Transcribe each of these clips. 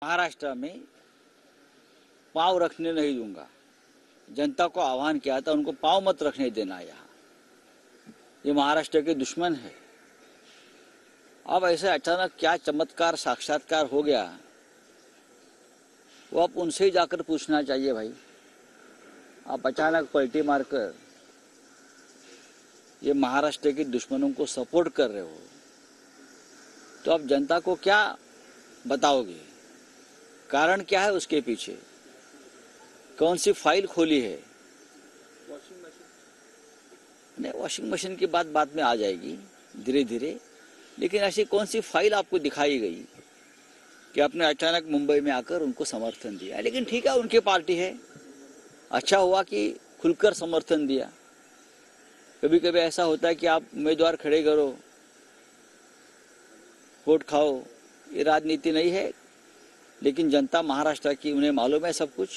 महाराष्ट्र में पाँव रखने नहीं दूंगा। जनता को आह्वान किया था, उनको पाँव मत रखने देना। यहाँ ये महाराष्ट्र के दुश्मन है। अब ऐसे अचानक क्या चमत्कार साक्षात्कार हो गया, वो आप उनसे ही जाकर पूछना चाहिए। भाई, आप अचानक पलटी मारकर ये महाराष्ट्र के दुश्मनों को सपोर्ट कर रहे हो, तो आप जनता को क्या बताओगे? कारण क्या है उसके पीछे? कौन सी फाइल खोली है? वॉशिंग मशीन नहीं, वॉशिंग मशीन की बात बाद में आ जाएगी धीरे धीरे, लेकिन ऐसी कौन सी फाइल आपको दिखाई गई कि आपने अचानक मुंबई में आकर उनको समर्थन दिया? लेकिन ठीक है, उनकी पार्टी है, अच्छा हुआ कि खुलकर समर्थन दिया। कभी कभी ऐसा होता है कि आप उम्मीदवार खड़े करो, वोट खाओ, ये राजनीति नहीं है। लेकिन जनता महाराष्ट्र की, उन्हें मालूम है सब कुछ,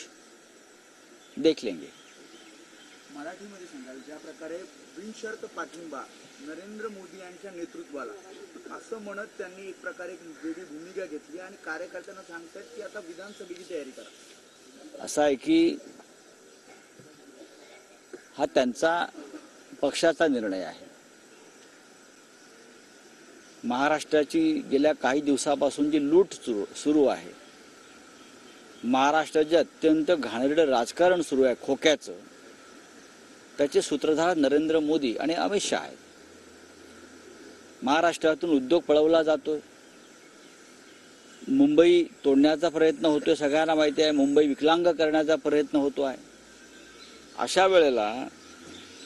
देख लेंगे। मराठीमध्ये सांगाल, ज्या प्रकारे बिनशर्त पाठिंबा नरेंद्र मोदी यांच्या नेतृत्वाला, असं म्हणत त्यांनी एक प्रकारे वेगळी भूमिका घेतली आणि कार्यकर्त्यांना सांगतात की आता विधानसभेची तयारी करा। असं आहे की हा त्यांचा पक्षाचा निर्णय आहे। महाराष्ट्राची गेल्या काही दिवसापासून जी लूट सुरू आहे, महाराष्ट्रात जे अत्यंत घाणेरडं राजकारण सुरू आहे खोक्याचं, त्याचे सूत्रधार नरेंद्र मोदी आणि अमित शहा आहेत। महाराष्ट्रातून उद्योग पळवला जातोय, मुंबई तोडण्याचा प्रयत्न होतोय, सगळ्यांना माहिती आहे, मुंबई विकलांग करण्याचा प्रयत्न होतो आहे। अशा वेळेला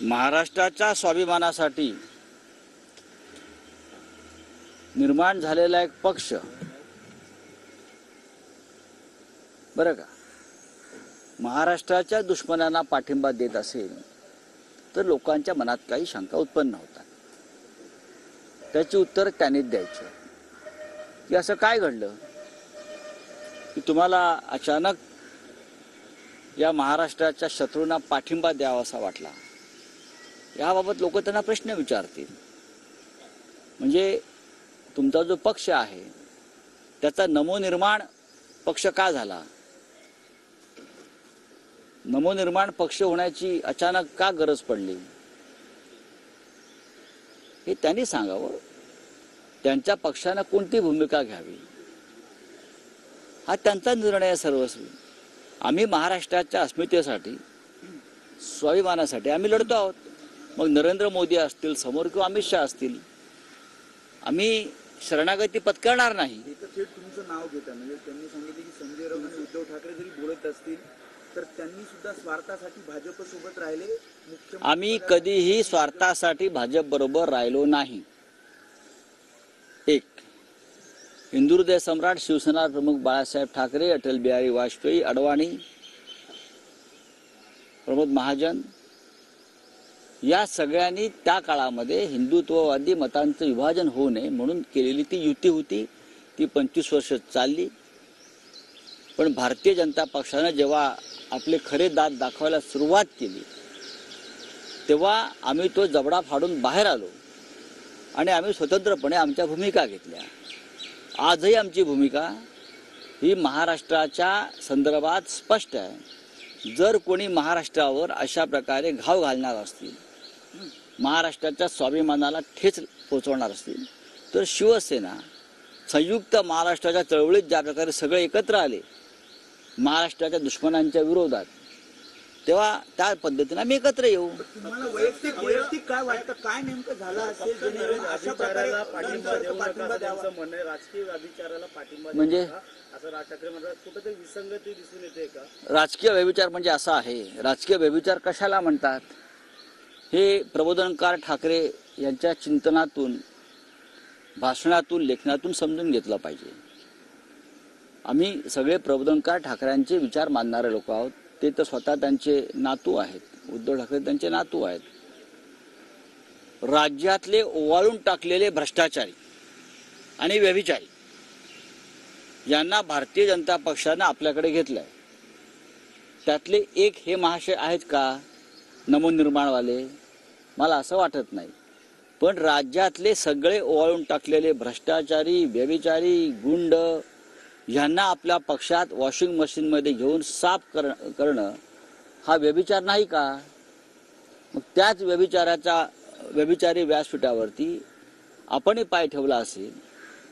महाराष्ट्राच्या स्वाभिमानासाठी निर्माण झालेला एक पक्ष, बरं का, महाराष्ट्राच्या दुश्मनांना पाठिंबा देत असेल तर लोकांच्या मनात काही शंका उत्पन्न होतात। त्याची उत्तर त्यांनीच द्यायची की असं काय घडलं की तुम्हाला अचानक या महाराष्ट्राच्या शत्रूंना पाठिंबा द्यावा असा वाटला। याबाबत लोक त्यांना प्रश्न विचारतील। म्हणजे तुमचा जो पक्ष आहे त्याचा नवनिर्माण पक्ष का झाला? नवनिर्माण पक्ष होण्याची अचानक का गरज पडली, हे त्यांनी सांगावं। त्यांच्या पक्षाने कोणती भूमिका घ्यावी हा त्यांचा निर्णय आहे सर्वस्वी। आम्ही महाराष्ट्राच्या अस्मितेसाठी, स्वाभिमानासाठी आम्ही लढतो आहोत। मग नरेंद्र मोदी असतील समोर किंवा अमित शहा असतील, आम्ही शरणागती पत्करणार नाही। थेट तुमचं नाव घेता, म्हणजे त्यांनी सांगितले की संजय राऊत आणि उद्धव ठाकरे जरी बोलत असतील तर त्यांनी सुद्धा स्वार्थासाठी भाजप सोबत राहिले। आम्ही कधीही स्वार्थासाठी भाजप बरोबर राहिलो नाही। एक, हिंदू हृदय सम्राट शिवसेना प्रमुख बाळासाहेब ठाकरे, अटल बिहारी वाजपेयी, अडवाणी, प्रमोद महाजन या सगळ्यांनी त्या काळामध्ये हिंदुत्ववादी मतांचं विभाजन होऊ नये म्हणून केलेली ती युती होती। ती 25 वर्ष चालली। पण भारतीय जनता पक्षाने जेव्हा आपले खरे दात दाखवायला सुरुवात केली, तेव्हा आम्ही तो जबडा फाडून बाहेर आलो आणि आम्ही स्वतंत्रपणे आमच्या भूमिका घेतल्या। आजही आमची भूमिका ही महाराष्ट्राच्या संदर्भात स्पष्ट आहे। जर कोणी महाराष्ट्रावर अशा प्रकारे घाव घालणार असतील, महाराष्ट्राच्या स्वाभिमानाला ठेच पोचवणार असतील, तर शिवसेना संयुक्त महाराष्ट्राच्या चळवळीत ज्या प्रकारे सगळे एकत्र आले महाराष्ट्राच्या दुश्मनांच्या विरोधात, तेव्हा त्या पद्धतीने आम्ही एकत्र येऊ। तुम्हाला वैयक्तिक काय वाटतं, काय नेमकं झालं असेल जेणेकरून अशा प्रकारे पाठिंबा द्यावा? म्हणणे राजकीय व्यभिचाराला पाठिंबा म्हणजे असं राज ठाकरे म्हणतात, कुठेतरी विसंगती दिसून येते का? राजकीय व्यभिचार म्हणजे असा आहे, राजकीय व्यभिचार कशाला म्हणतात हे प्रबोधनकार ठाकरे यांच्या चिंतनातून, भाषणातून, लेखनातून समजून घेतलं पाहिजे। आम्ही सगळे प्रबोधनकार ठाकरेंचे विचार मानणारे लोक आहोत। ते तर स्वतः त्यांचे नातू आहेत, उद्धव ठाकरे त्यांचे नातू आहेत। राज्यातले ओवाळून टाकलेले भ्रष्टाचारी आणि व्यभिचारी यांना भारतीय जनता पक्षाने आपल्याकडे घेतलंय। त्यातले एक हे महाशय आहेत का नवनिर्माणवाले? मला असं वाटत नाही। पण राज्यातले सगळे ओवाळून टाकलेले भ्रष्टाचारी, व्यभिचारी, गुंड ह्यांना आपल्या पक्षात वॉशिंग मशीनमध्ये घेऊन साफ करणं हा व्यभिचार नाही का? मग त्याच व्यभिचारी व्यासपीठावरती आपणही पाय ठेवला असेल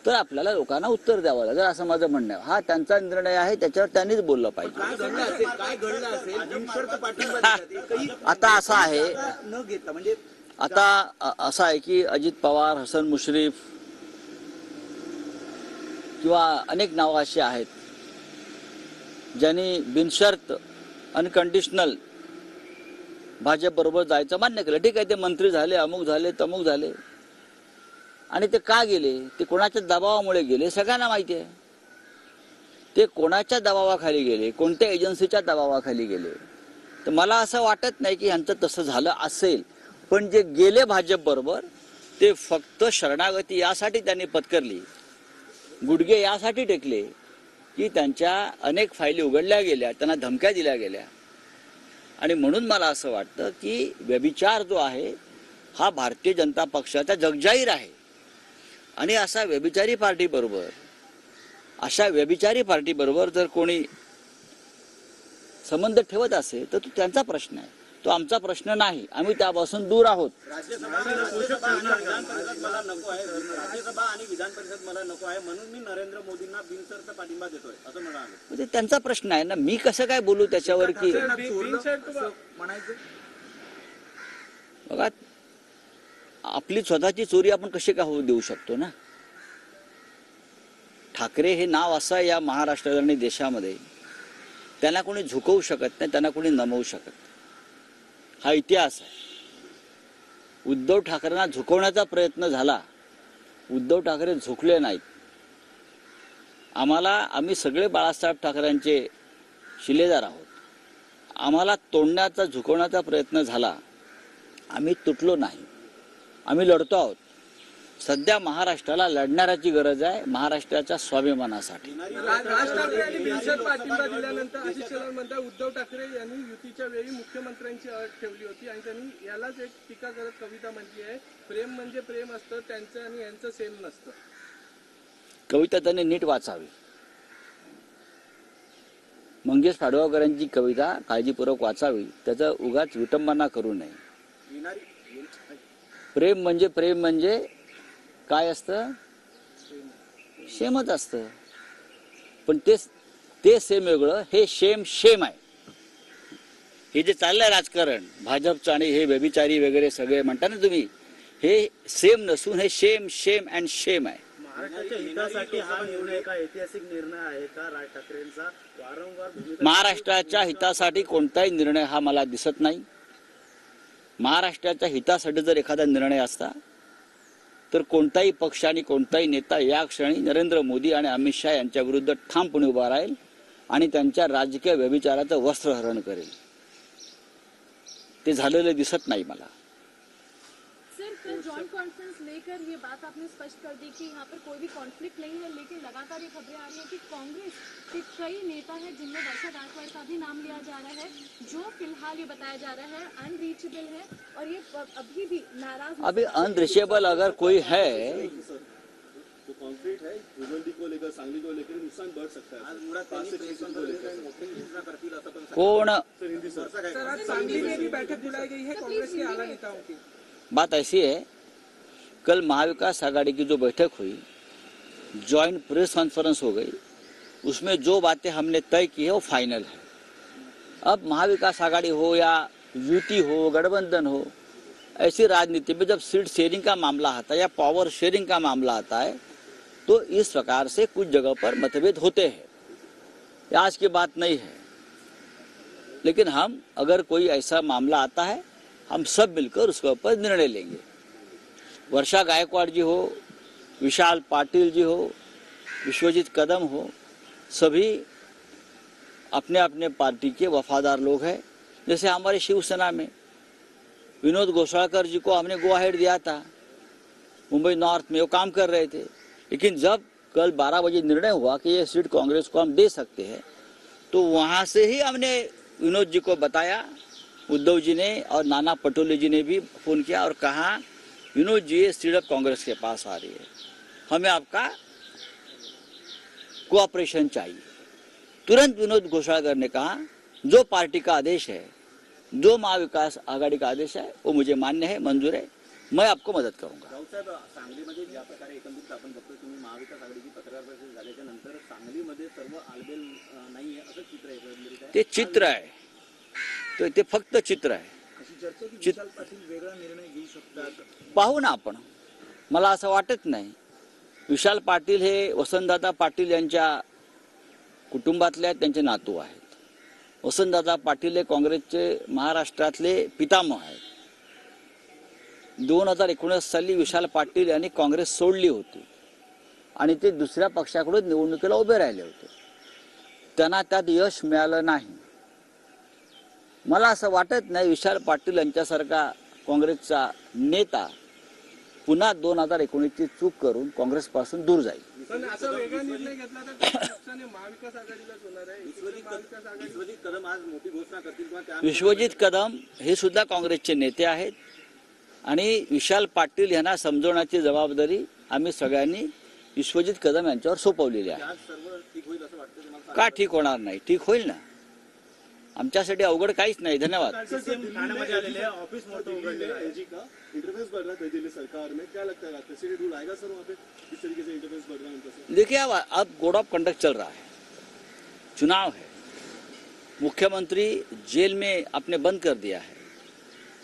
तर आपल्याला लोकांना उत्तर द्यावं लागेल, असं माझं म्हणणं आहे. हा त्यांचा निर्णय आहे, त्याच्यावर त्यांनीच बोललं पाहिजे. काय घडलं असेल बिनशर्त पाठिंबा देण्यात एकही आता असं आहे, न घेता म्हणजे आता असं आहे की अजित पवार, हसन मुश्रीफ किंवा अनेक नावं अशी आहेत ज्यांनी बिनशर्त अनकंडिशनल भाजप बरोबर जायचं मान्य केलं. ठीक आहे, ते मंत्री झाले, अमुक झाले, तमुक झाले, आणि ते का गेले, ते कोणाच्या दबावामुळे गेले सगळ्यांना माहिती आहे. ते कोणाच्या दबावाखाली गेले, कोणत्या एजन्सीच्या दबावाखाली गेले, तर मला असं वाटत नाही की ह्यांचं तसं झालं असेल. पण जे गेले भाजप बरोबर ते फक्त शरणागती यासाठी त्यांनी पत्करली, गुडघे यासाठी टेकले की त्यांच्या अनेक फायली उघडल्या गेल्या, त्यांना धमक्या दिल्या गेल्या. आणि म्हणून मला असं वाटतं की व्यभिचार जो आहे हा भारतीय जनता पक्षाचा जगजाहीर आहे. आणि अशा व्यभिचारी पार्टीबरोबर जर कोणी संबंध ठेवत असेल तर तो त्यांचा प्रश्न आहे, तो आमचा प्रश्न नाही. आम्ही त्यापासून दूर आहोत. राज्यसभा आणि विधान परिषद मला नको आहे म्हणून मी नरेंद्र मोदींना बिनशर्त पाठिंबा देतोय असं म्हणाले. म्हणजे त्यांचा प्रश्न आहे ना, मी कसं काय बोलू त्याच्यावर की म्हणायचं. बघा, आपली स्वतःची चोरी आपण कशी काय होऊ देऊ शकतो ना. ठाकरे हे नाव असं आहे या महाराष्ट्रात आणि देशामध्ये, त्यांना कोणी झुकवू शकत नाही, त्यांना कोणी नमवू शकत नाही. हा इतिहास आहे. उद्धव ठाकरेंना झुकवण्याचा प्रयत्न झाला, उद्धव ठाकरे झुकले नाहीत. आम्ही सगळे बाळासाहेब ठाकरेंचे शिलेदार आहोत. आम्हाला तोडण्याचा, झुकवण्याचा प्रयत्न झाला, आम्ही तुटलो नाही, आम्ही लढतो आहोत. सध्या महाराष्ट्राला लढणाऱ्याची गरज आहे, महाराष्ट्राच्या स्वाभिमानासाठी. राज ठाकरे यांनी बिनशर्त पाठिंबा दिल्यानंतर आशिष शेलार म्हणतात उद्धव ठाकरे यांनी युतीच्या वेळी मुख्यमंत्र्यांची अट ठेवली होती आणि त्यांनी यालाच एक टीका करत कविता म्हटली आहे, प्रेम म्हणजे प्रेम असतं, त्यांचं आणि यांचं सेम नसतं. कविता त्यांनी नीट वाचावी. मंगेश पाडगावकरांची कविता काळजीपूर्वक वाचावी, त्याचा उगाच विटंबना करू नये. प्रेम म्हणजे काय असतं? शेमच असतं. पण ते सेम वेगळं, हे शेम आहे. हे जे चाललंय राजकारण भाजपचं आणि हे व्यभिचारी वगैरे सगळे म्हणता ना तुम्ही, हे सेम नसून हे शेम अँड शेम आहे. महाराष्ट्राच्या हितासाठी हा निर्णय का ऐतिहासिक निर्णय आहे का? राज ठाकरेंचा वारंवार महाराष्ट्राच्या हितासाठी कोणताही निर्णय हा मला दिसत नाही. महाराष्ट्राच्या हितासाठी जर एखादा निर्णय असता तर कोणताही पक्ष आणि कोणताही नेता या क्षणी नरेंद्र मोदी आणि अमित शहा यांच्या विरुद्ध ठामपणे उभा राहील आणि त्यांच्या राजकीय व्यभिचाराचं वस्त्रहरण करेल. ते झालेलं दिसत नाही मला. सर, कल जॉइंट कॉन्फ्रेंस लेकर ये बात आपने स्पष्ट कर दी कि यहाँ पर कोई भी कॉन्फ्लिक्ट नहीं है, लेकिन लगातार ये खबरें आ रही हैं कि कांग्रेस के कई नेता हैं जिनमें वर्षा गायकवाड़ का भी नाम लिया जा रहा है, जो फिलहाल ये बताया जा रहा है अनरीचेबल है और ये अभी भी नाराज. अभी अनरीचेबल अगर कोई है जो कॉन्फ्लिक्ट है भिवंडी को लेकर, सांगली को लेकर नुकसान बढ़ सकता है. आज मुळात त्यांनी प्रेस कॉन्फ्रेंस मोठी घोषणा करतील असं पण कौन सर, आज सांगली में भी बैठक बुलाई गई है कांग्रेस के आला नेताओं की. बात ऐसी है, कल महाविकास आघाड़ी की जो बैठक हुई, जॉइंट प्रेस कॉन्फ्रेंस हो गई, उसमें जो बातें हमने तय की है वो फाइनल है. अब महाविकास आघाड़ी हो या युति हो, गठबंधन हो, ऐसी राजनीति में जब सीट शेयरिंग का मामला आता है या पावर शेयरिंग का मामला आता है तो इस प्रकार से कुछ जगह पर मतभेद होते हैं. ये आज की बात नहीं है, लेकिन हम अगर कोई ऐसा मामला आता है हम सब मिलकर उसके ऊपर निर्णय लेंगे. वर्षा गायकवाड़ जी हो, विशाल पाटिल जी हो, विश्वजीत कदम हो, सभी अपने अपने पार्टी के वफादार लोग हैं. जैसे हमारे शिवसेना में विनोद घोषालकर जी को हमने गो अहेड दिया था, मुंबई नॉर्थ में वो काम कर रहे थे, लेकिन जब कल 12 बजे निर्णय हुआ कि ये सीट कांग्रेस को हम दे सकते हैं तो वहाँ से ही हमने विनोद जी को बताया. उद्धव जी ने और नाना पटोले जी ने भी फोन किया और कहा विनोद जी ये सीट अब कांग्रेस के पास आ रही है, हमें आपका कोऑपरेशन चाहिए। तुरंत विनोद घोषणा करने कहा जो पार्टी का आदेश है, जो महाविकास आघाड़ी का आदेश है वो मुझे मान्य है, मंजूर है, मैं आपको मदत करूंगा। राऊत साहेब, सांगलीमध्ये ज्या प्रकारे एकंदरीत आपण बघतोय, तुम्ही महाविकास आघाडीची पत्रकार परिषद झाल्याच्या नंतर सांगलीमध्ये सर्व आलबेल नाहीये असं चित्र आहे एकंदरीत आहे. ते चित्र आहे, ते फक्त चित्र आहे। अशी चर्चा की विशाल पाटील वेगळा निर्णय घेऊ शकतात. पाहू ना आपण, मला असं वाटत नाही। विशाल पाटील हे वसंतदादा पाटील यांच्या कुटुंबातले आहेत, त्यांचे नातू आहेत। वसंतदादा पाटील हे काँग्रेसचे महाराष्ट्रातले पितामह आहेत। 2019 साली विशाल पाटील यांनी काँग्रेस सोडली होती आणि ते दुसऱ्या पक्षाकडून निवडणुकीला उभे राहिले होते, त्यांना त्यात यश मिळालं नाही। मला असं वाटत नाही विशाल पाटील यांच्यासारखा काँग्रेसचा नेता पुन्हा 2019ची चूक करून काँग्रेसपासून दूर जाईल। पण असा वेगळा निर्णय घेतला तर त्याचं नुकसान हे महाविकास आघाडीलाच होणार आहे। महाविकास आघाडी विश्वजित कदम आज मोठी घोषणा करतील किंवा त्या विश्वजित कदम हे सुद्धा काँग्रेसचे नेते आहेत आणि विशाल पाटील यांना समजवण्याची जबाबदारी आम्ही सगळ्यांनी विश्वजित कदम यांच्यावर सोपवलेली आहे। आज सर्व ठीक होईल असं वाटतं तुम्हाला? का ठीक होणार नाही? ठीक होईल ना, आमच्यासाठी अवघड काहीच नाही। धन्यवाद। ठाण्यामध्ये आलेले ऑफिस मोठं उघडलेलं आहे. एजी का इंटरफेरेंस बढ़ रहा है दिल्ली सरकार में, क्या लगता है प्रेसिडेंट रूल आएगा सर वहाँ पे? किस तरीके से इंटरफेरेंस बढ़ रहा है उनका सर? देखिए अब कोड ऑफ कंडक्ट चल रहा है, चुनाव है, मुख्यमंत्री जेल में आपने बंद कर दिया है,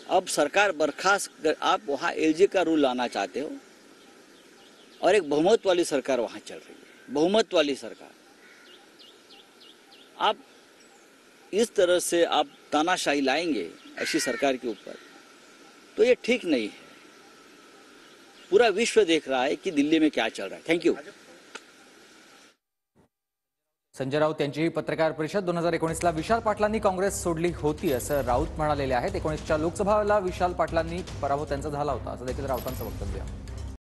अब सरकार बर्खास्त, आप वहाँ एलजी का रूल लाना चाहते हो और एक बहुमत वाली सरकार वहाँ चल रही है, बहुमत वाली सरकार। आप इस तरह से आप तानाशाही लाएंगे ऐसी सरकार के ऊपर, तो ये ठीक नहीं है। पूरा विश्व देख रहा है कि दिल्ली में क्या चल रहा है। Thank you. संजय राऊत यांची ही पत्रकार परिषद 2019ला विशाल पाटलांनी काँग्रेस सोडली होती असं राऊत म्हणालेले आहेत। 19च्या लोकसभाला विशाल पाटलांनी पराभव त्यांचा झाला होता असं देखील राऊतांचं वक्तव्य आहे।